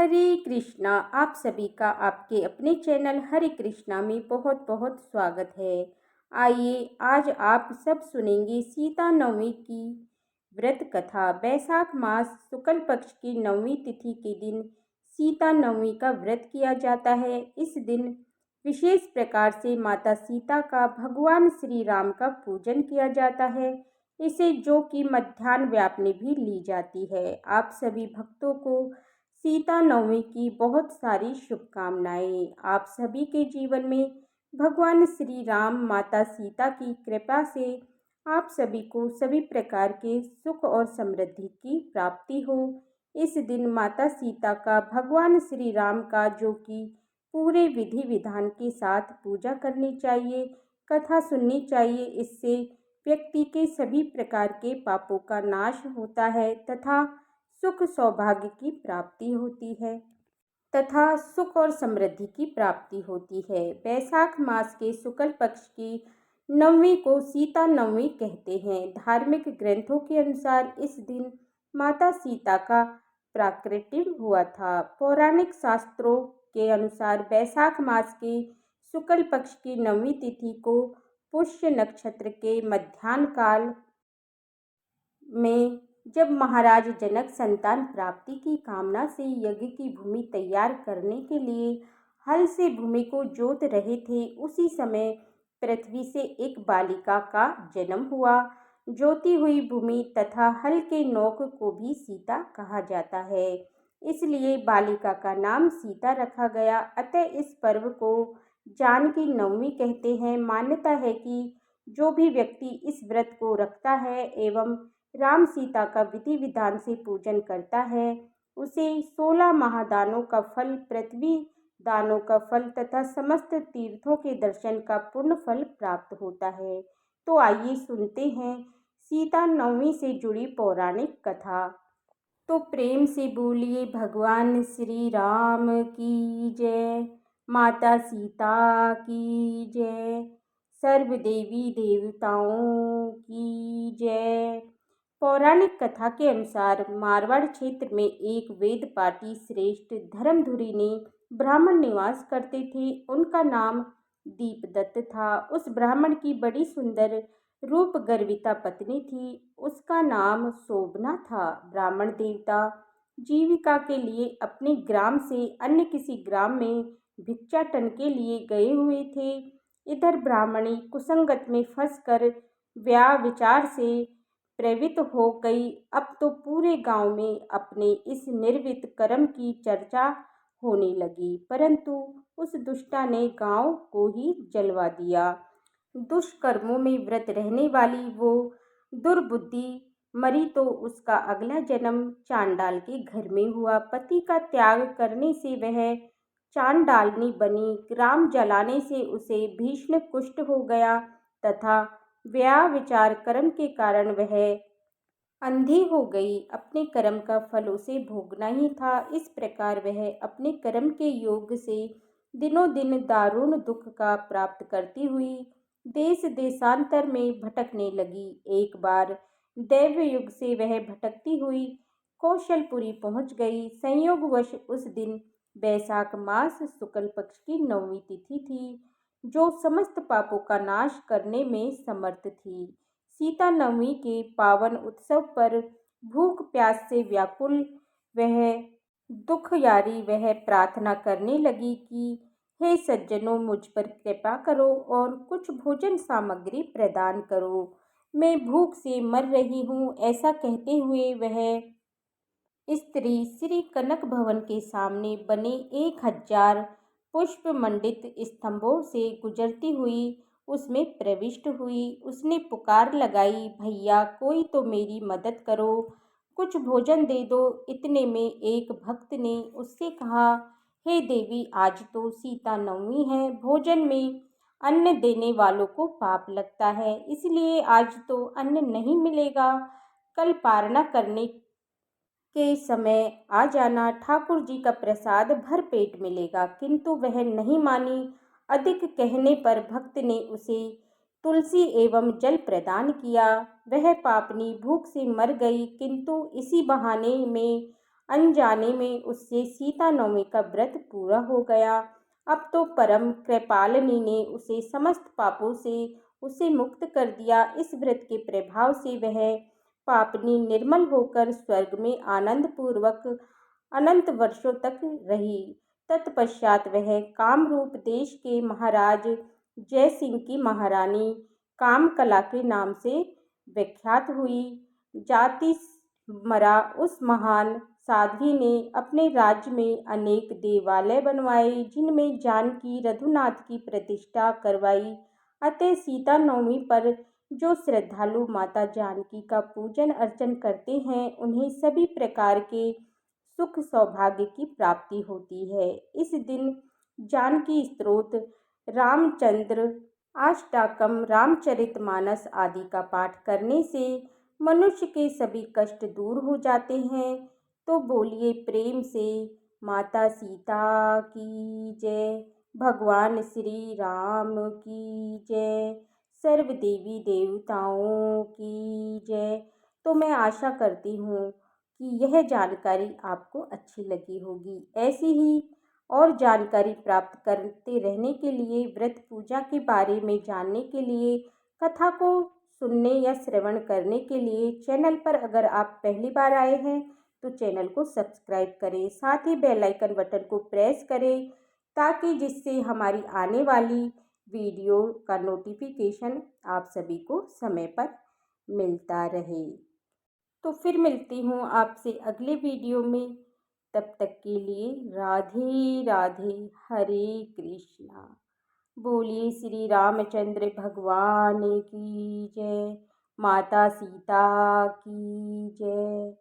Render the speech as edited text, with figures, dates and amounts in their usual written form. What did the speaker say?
हरे कृष्णा। आप सभी का आपके अपने चैनल हरे कृष्णा में बहुत बहुत स्वागत है। आइए आज आप सब सुनेंगे सीता नवमी की व्रत कथा। वैशाख मास शुक्ल पक्ष की नवमी तिथि के दिन सीता नवमी का व्रत किया जाता है। इस दिन विशेष प्रकार से माता सीता का भगवान श्री राम का पूजन किया जाता है। इसे जो कि मध्याह्न व्यापनी भी ली जाती है। आप सभी भक्तों को सीता नवमी की बहुत सारी शुभकामनाएं। आप सभी के जीवन में भगवान श्री राम माता सीता की कृपा से आप सभी को सभी प्रकार के सुख और समृद्धि की प्राप्ति हो। इस दिन माता सीता का भगवान श्री राम का जो कि पूरे विधि विधान के साथ पूजा करनी चाहिए, कथा सुननी चाहिए। इससे व्यक्ति के सभी प्रकार के पापों का नाश होता है तथा सुख सौभाग्य की प्राप्ति होती है तथा सुख और समृद्धि की प्राप्ति होती है। वैशाख मास के शुक्ल पक्ष की नवमी को सीता नवमी कहते हैं। धार्मिक ग्रंथों के अनुसार इस दिन माता सीता का प्राकट्य हुआ था। पौराणिक शास्त्रों के अनुसार वैशाख मास के शुक्ल पक्ष की नवमी तिथि को पुष्य नक्षत्र के मध्याह्न काल में जब महाराज जनक संतान प्राप्ति की कामना से यज्ञ की भूमि तैयार करने के लिए हल से भूमि को जोत रहे थे, उसी समय पृथ्वी से एक बालिका का जन्म हुआ। जोती हुई भूमि तथा हल के नोक को भी सीता कहा जाता है, इसलिए बालिका का नाम सीता रखा गया। अतः इस पर्व को जानकी नवमी कहते हैं। मान्यता है कि जो भी व्यक्ति इस व्रत को रखता है एवं राम सीता का विधि विधान से पूजन करता है, उसे 16 महादानों का फल, पृथ्वी दानों का फल तथा समस्त तीर्थों के दर्शन का पूर्ण फल प्राप्त होता है। तो आइए सुनते हैं सीता नवमी से जुड़ी पौराणिक कथा। तो प्रेम से बोलिए भगवान श्री राम की जय, माता सीता की जय, सर्व देवी देवताओं की जय। पौराणिक कथा के अनुसार मारवाड़ क्षेत्र में एक वेद पाठी श्रेष्ठ धर्मधुरी ने ब्राह्मण निवास करते थे। उनका नाम दीपदत्त था। उस ब्राह्मण की बड़ी सुंदर रूप गर्विता पत्नी थी। उसका नाम शोभना था। ब्राह्मण देवता जीविका के लिए अपने ग्राम से अन्य किसी ग्राम में भिक्षाटन के लिए गए हुए थे। इधर ब्राह्मणी कुसंगत में फंसकर व्या विचार से प्रेरित हो गई। अब तो पूरे गांव में अपने इस निर्वित कर्म की चर्चा होने लगी, परंतु उस दुष्टा ने गांव को ही जलवा दिया। दुष्कर्मों में व्रत रहने वाली वो दुर्बुद्धि मरी तो उसका अगला जन्म चांडाल के घर में हुआ। पति का त्याग करने से वह चांडालनी बनी। ग्राम जलाने से उसे भीषण कुष्ठ हो गया तथा व्या विचार कर्म के कारण वह अंधी हो गई। अपने कर्म का फल उसे भोगना ही था। इस प्रकार वह अपने कर्म के योग से दिनों दिन दारुण दुख का प्राप्त करती हुई देश देशांतर में भटकने लगी। एक बार दैव युग से वह भटकती हुई कौशलपुरी पहुंच गई। संयोगवश उस दिन वैशाख मास शुक्ल पक्ष की नवमी तिथि थी, जो समस्त पापों का नाश करने में समर्थ थी। सीता नवमी के पावन उत्सव पर भूख प्यास से व्याकुल वह दुखयारी वह प्रार्थना करने लगी कि हे सज्जनों, मुझ पर कृपा करो और कुछ भोजन सामग्री प्रदान करो। मैं भूख से मर रही हूँ। ऐसा कहते हुए वह स्त्री श्री कनक भवन के सामने बने 1000 पुष्प मंडित स्तंभों से गुजरती हुई उसमें प्रविष्ट हुई। उसने पुकार लगाई, भैया कोई तो मेरी मदद करो, कुछ भोजन दे दो। इतने में एक भक्त ने उससे कहा, हे देवी, आज तो सीता नवमी है, भोजन में अन्न देने वालों को पाप लगता है, इसलिए आज तो अन्न नहीं मिलेगा। कल पारणा करने के समय आ जाना, ठाकुर जी का प्रसाद भर पेट मिलेगा। किंतु वह नहीं मानी। अधिक कहने पर भक्त ने उसे तुलसी एवं जल प्रदान किया। वह पापनी भूख से मर गई, किंतु इसी बहाने में अनजाने में उससे सीता नवमी का व्रत पूरा हो गया। अब तो परम कृपालिनी ने उसे समस्त पापों से उसे मुक्त कर दिया। इस व्रत के प्रभाव से वह पापनी निर्मल होकर स्वर्ग में आनंद पूर्वक अनंत वर्षों तक रही। तत्पश्चात वह कामरूप देश के महाराज जय सिंह की महारानी कामकला के नाम से विख्यात हुई। जाति मरा उस महान साध्वी ने अपने राज्य में अनेक देवालय बनवाए, जिनमें जानकी रघुनाथ की प्रतिष्ठा करवाई। अतः सीता नवमी पर जो श्रद्धालु माता जानकी का पूजन अर्चन करते हैं, उन्हें सभी प्रकार के सुख सौभाग्य की प्राप्ति होती है। इस दिन जानकी स्तोत्र, रामचंद्र अष्टकम, रामचरितमानस आदि का पाठ करने से मनुष्य के सभी कष्ट दूर हो जाते हैं। तो बोलिए प्रेम से माता सीता की जय, भगवान श्री राम की जय, सर्व देवी देवताओं की जय। तो मैं आशा करती हूँ कि यह जानकारी आपको अच्छी लगी होगी। ऐसी ही और जानकारी प्राप्त करते रहने के लिए, व्रत पूजा के बारे में जानने के लिए, कथा को सुनने या श्रवण करने के लिए चैनल पर अगर आप पहली बार आए हैं तो चैनल को सब्सक्राइब करें, साथ ही बेल आइकन बटन को प्रेस करें, ताकि जिससे हमारी आने वाली वीडियो का नोटिफिकेशन आप सभी को समय पर मिलता रहे। तो फिर मिलती हूँ आपसे अगले वीडियो में। तब तक के लिए राधे राधे, हरे कृष्णा। बोलिए श्री रामचंद्र भगवान की जय, माता सीता की जय।